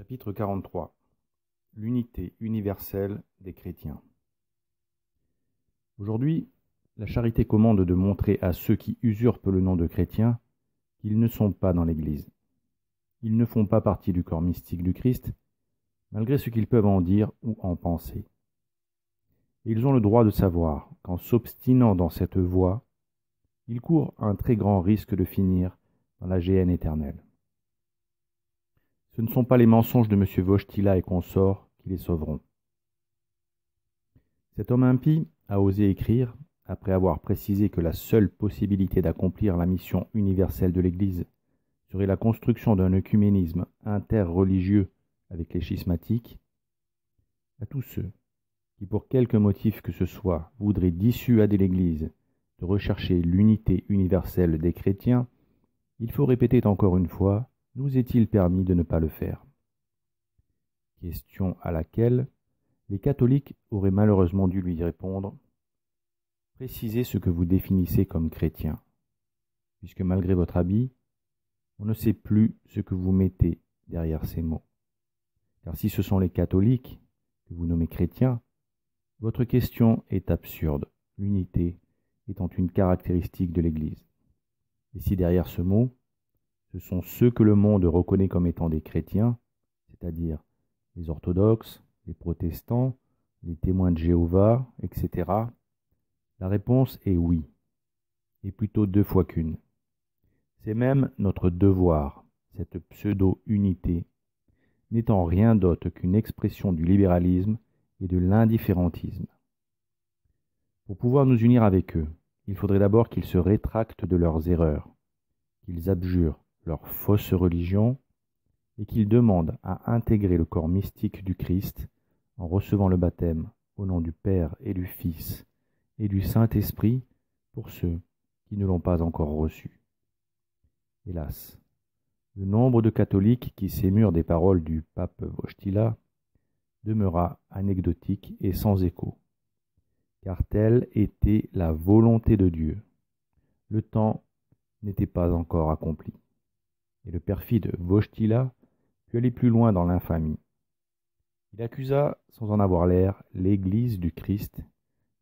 Chapitre 43. L'unité universelle des chrétiens. Aujourd'hui, la charité commande de montrer à ceux qui usurpent le nom de chrétiens qu'ils ne sont pas dans l'Église. Ils ne font pas partie du corps mystique du Christ, malgré ce qu'ils peuvent en dire ou en penser. Et ils ont le droit de savoir qu'en s'obstinant dans cette voie, ils courent un très grand risque de finir dans la géhenne éternelle. Ce ne sont pas les mensonges de M. Wojtyla et consorts qui les sauveront. Cet homme impie a osé écrire, après avoir précisé que la seule possibilité d'accomplir la mission universelle de l'Église serait la construction d'un œcuménisme interreligieux avec les schismatiques, à tous ceux qui, pour quelque motif que ce soit, voudraient dissuader l'Église de rechercher l'unité universelle des chrétiens, il faut répéter encore une fois: nous est-il permis de ne pas le faire? Question à laquelle les catholiques auraient malheureusement dû lui répondre: précisez ce que vous définissez comme chrétien, puisque malgré votre habit, on ne sait plus ce que vous mettez derrière ces mots. Car si ce sont les catholiques que vous nommez chrétiens, votre question est absurde, l'unité étant une caractéristique de l'Église. Et si derrière ce mot, ce sont ceux que le monde reconnaît comme étant des chrétiens, c'est-à-dire les orthodoxes, les protestants, les témoins de Jéhovah, etc., la réponse est oui, et plutôt deux fois qu'une. C'est même notre devoir, cette pseudo-unité, n'étant rien d'autre qu'une expression du libéralisme et de l'indifférentisme. Pour pouvoir nous unir avec eux, il faudrait d'abord qu'ils se rétractent de leurs erreurs, qu'ils abjurent leur fausse religion et qu'ils demandent à intégrer le corps mystique du Christ en recevant le baptême au nom du Père et du Fils et du Saint-Esprit pour ceux qui ne l'ont pas encore reçu. Hélas, le nombre de catholiques qui s'émurent des paroles du pape Wojtyla demeura anecdotique et sans écho, car telle était la volonté de Dieu. Le temps n'était pas encore accompli. Et le perfide Wojtyla put aller plus loin dans l'infamie. Il accusa, sans en avoir l'air, l'Église du Christ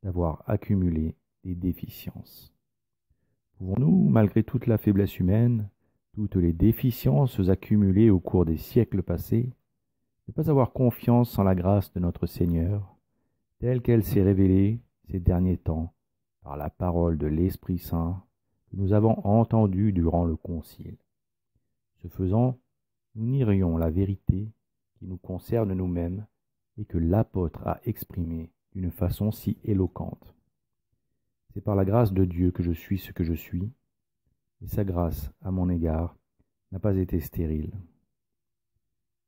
d'avoir accumulé des déficiences. Pouvons-nous, malgré toute la faiblesse humaine, toutes les déficiences accumulées au cours des siècles passés, ne pas avoir confiance en la grâce de notre Seigneur, telle qu'elle s'est révélée ces derniers temps par la parole de l'Esprit Saint que nous avons entendue durant le Concile? Ce faisant, nous nierions la vérité qui nous concerne nous-mêmes et que l'apôtre a exprimée d'une façon si éloquente. C'est par la grâce de Dieu que je suis ce que je suis, et sa grâce à mon égard n'a pas été stérile.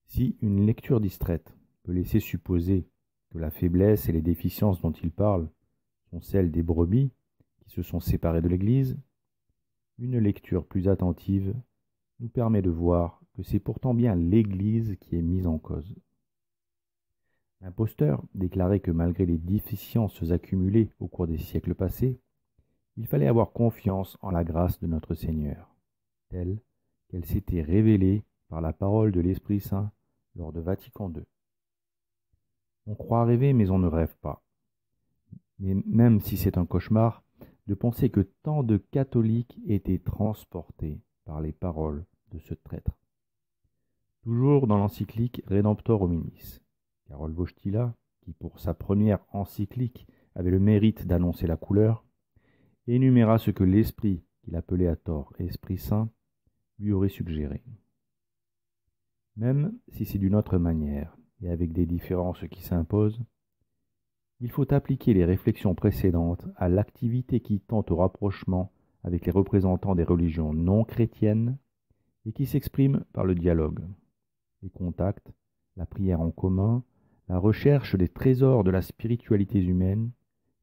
Si une lecture distraite peut laisser supposer que la faiblesse et les déficiences dont il parle sont celles des brebis qui se sont séparées de l'Église, une lecture plus attentive nous permet de voir que c'est pourtant bien l'Église qui est mise en cause. L'imposteur déclarait que malgré les déficiences accumulées au cours des siècles passés, il fallait avoir confiance en la grâce de notre Seigneur, telle qu'elle s'était révélée par la parole de l'Esprit Saint lors de Vatican II. On croit rêver, mais on ne rêve pas. Mais même si c'est un cauchemar, de penser que tant de catholiques étaient transportés par les paroles de ce traître. Toujours dans l'encyclique Redemptor Hominis, Karol Wojtyla, qui pour sa première encyclique avait le mérite d'annoncer la couleur, énuméra ce que l'esprit, qu'il appelait à tort Esprit Saint, lui aurait suggéré. Même si c'est d'une autre manière, et avec des différences qui s'imposent, il faut appliquer les réflexions précédentes à l'activité qui tend au rapprochement avec les représentants des religions non chrétiennes et qui s'exprime par le dialogue, les contacts, la prière en commun, la recherche des trésors de la spiritualité humaine,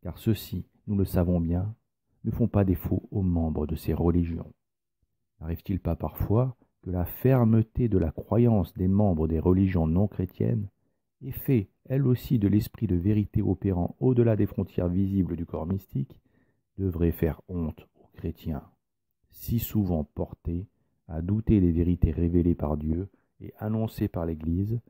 car ceux-ci, nous le savons bien, ne font pas défaut aux membres de ces religions. N'arrive-t-il pas parfois que la fermeté de la croyance des membres des religions non chrétiennes ait fait, elle aussi, de l'esprit de vérité opérant au-delà des frontières visibles du corps mystique, devrait faire honte aux chrétiens, si souvent portés à douter des vérités révélées par Dieu et annoncé par l'Église,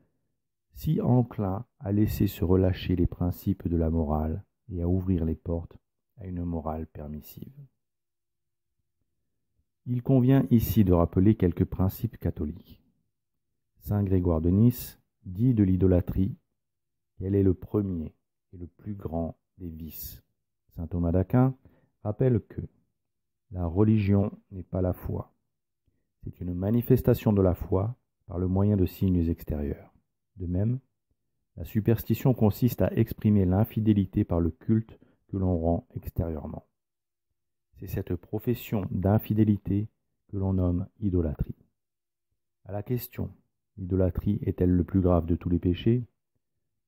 si enclin à laisser se relâcher les principes de la morale et à ouvrir les portes à une morale permissive. Il convient ici de rappeler quelques principes catholiques. Saint Grégoire de Nice dit de l'idolâtrie qu'elle est le premier et le plus grand des vices. Saint Thomas d'Aquin rappelle que la religion n'est pas la foi. C'est une manifestation de la foi par le moyen de signes extérieurs. De même, la superstition consiste à exprimer l'infidélité par le culte que l'on rend extérieurement. C'est cette profession d'infidélité que l'on nomme idolâtrie. À la question « L'idolâtrie est-elle le plus grave de tous les péchés ?»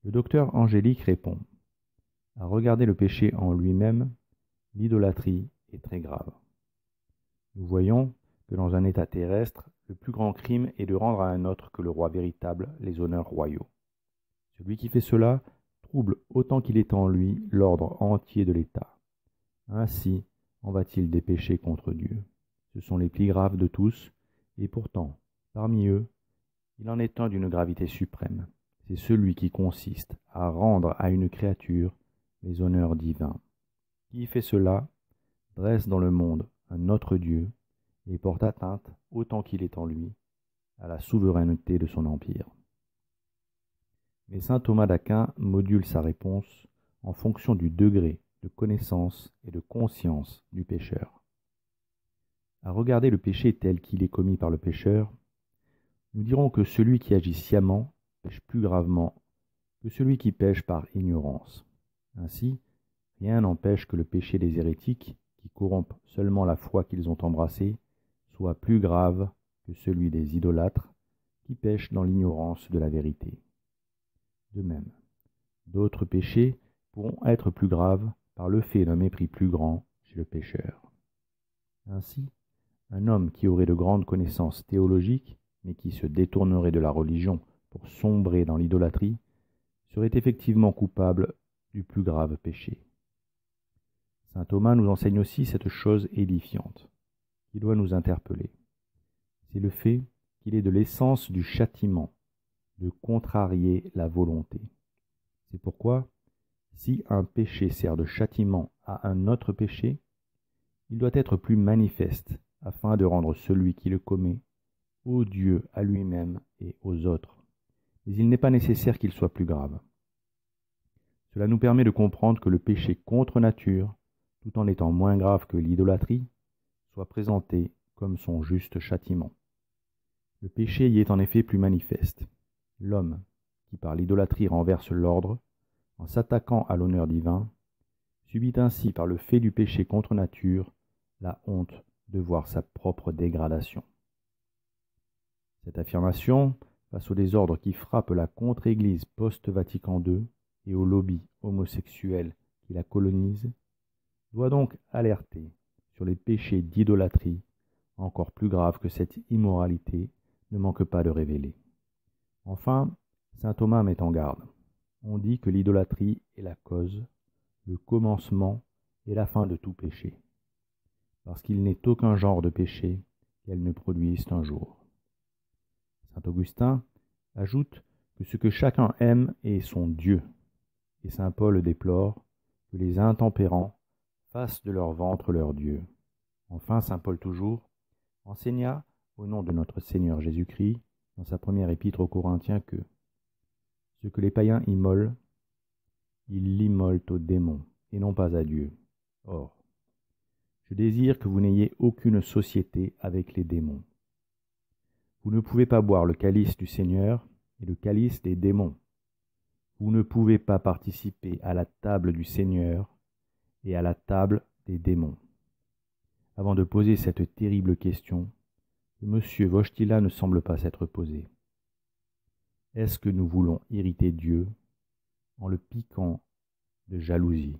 le docteur Angélique répond « À regarder le péché en lui-même, l'idolâtrie est très grave. Nous voyons que dans un état terrestre, le plus grand crime est de rendre à un autre que le roi véritable les honneurs royaux. Celui qui fait cela trouble autant qu'il est en lui l'ordre entier de l'État. Ainsi en va-t-il des péchés contre Dieu. Ce sont les plus graves de tous, et pourtant, parmi eux, il en est un d'une gravité suprême. C'est celui qui consiste à rendre à une créature les honneurs divins. Qui fait cela dresse dans le monde un autre Dieu et porte atteinte, autant qu'il est en lui, à la souveraineté de son empire. Mais saint Thomas d'Aquin module sa réponse en fonction du degré de connaissance et de conscience du pécheur. À regarder le péché tel qu'il est commis par le pécheur, nous dirons que celui qui agit sciemment pêche plus gravement que celui qui pêche par ignorance. Ainsi, rien n'empêche que le péché des hérétiques, qui corrompent seulement la foi qu'ils ont embrassée, soit plus grave que celui des idolâtres, qui pêchent dans l'ignorance de la vérité. De même, d'autres péchés pourront être plus graves par le fait d'un mépris plus grand chez le pécheur. Ainsi, un homme qui aurait de grandes connaissances théologiques, mais qui se détournerait de la religion pour sombrer dans l'idolâtrie, serait effectivement coupable du plus grave péché. Saint Thomas nous enseigne aussi cette chose édifiante, qui doit nous interpeller. C'est le fait qu'il est de l'essence du châtiment de contrarier la volonté. C'est pourquoi, si un péché sert de châtiment à un autre péché, il doit être plus manifeste afin de rendre celui qui le commet odieux à lui-même et aux autres. Mais il n'est pas nécessaire qu'il soit plus grave. Cela nous permet de comprendre que le péché contre nature, tout en étant moins grave que l'idolâtrie, soit présenté comme son juste châtiment. Le péché y est en effet plus manifeste. L'homme, qui par l'idolâtrie renverse l'ordre, en s'attaquant à l'honneur divin, subit ainsi par le fait du péché contre nature la honte de voir sa propre dégradation. Cette affirmation, face au désordre qui frappe la contre-Église post-Vatican II et au lobby homosexuel qui la colonise, doit donc alerter sur les péchés d'idolâtrie, encore plus graves que cette immoralité ne manque pas de révéler. Enfin, saint Thomas met en garde. On dit que l'idolâtrie est la cause, le commencement et la fin de tout péché, parce qu'il n'est aucun genre de péché qu'elle ne produise un jour. Saint Augustin ajoute que ce que chacun aime est son Dieu, et saint Paul déplore que les intempérants fassent de leur ventre leur Dieu. Enfin, saint Paul toujours enseigna, au nom de notre Seigneur Jésus-Christ, dans sa première épître aux Corinthiens, que ce que les païens immolent, ils l'immolent aux démons, et non pas à Dieu. Or, je désire que vous n'ayez aucune société avec les démons. Vous ne pouvez pas boire le calice du Seigneur et le calice des démons. Vous ne pouvez pas participer à la table du Seigneur et à la table des démons. Avant de poser cette terrible question, que M. Wojtyla ne semble pas s'être posé. Est-ce que nous voulons irriter Dieu en le piquant de jalousie ?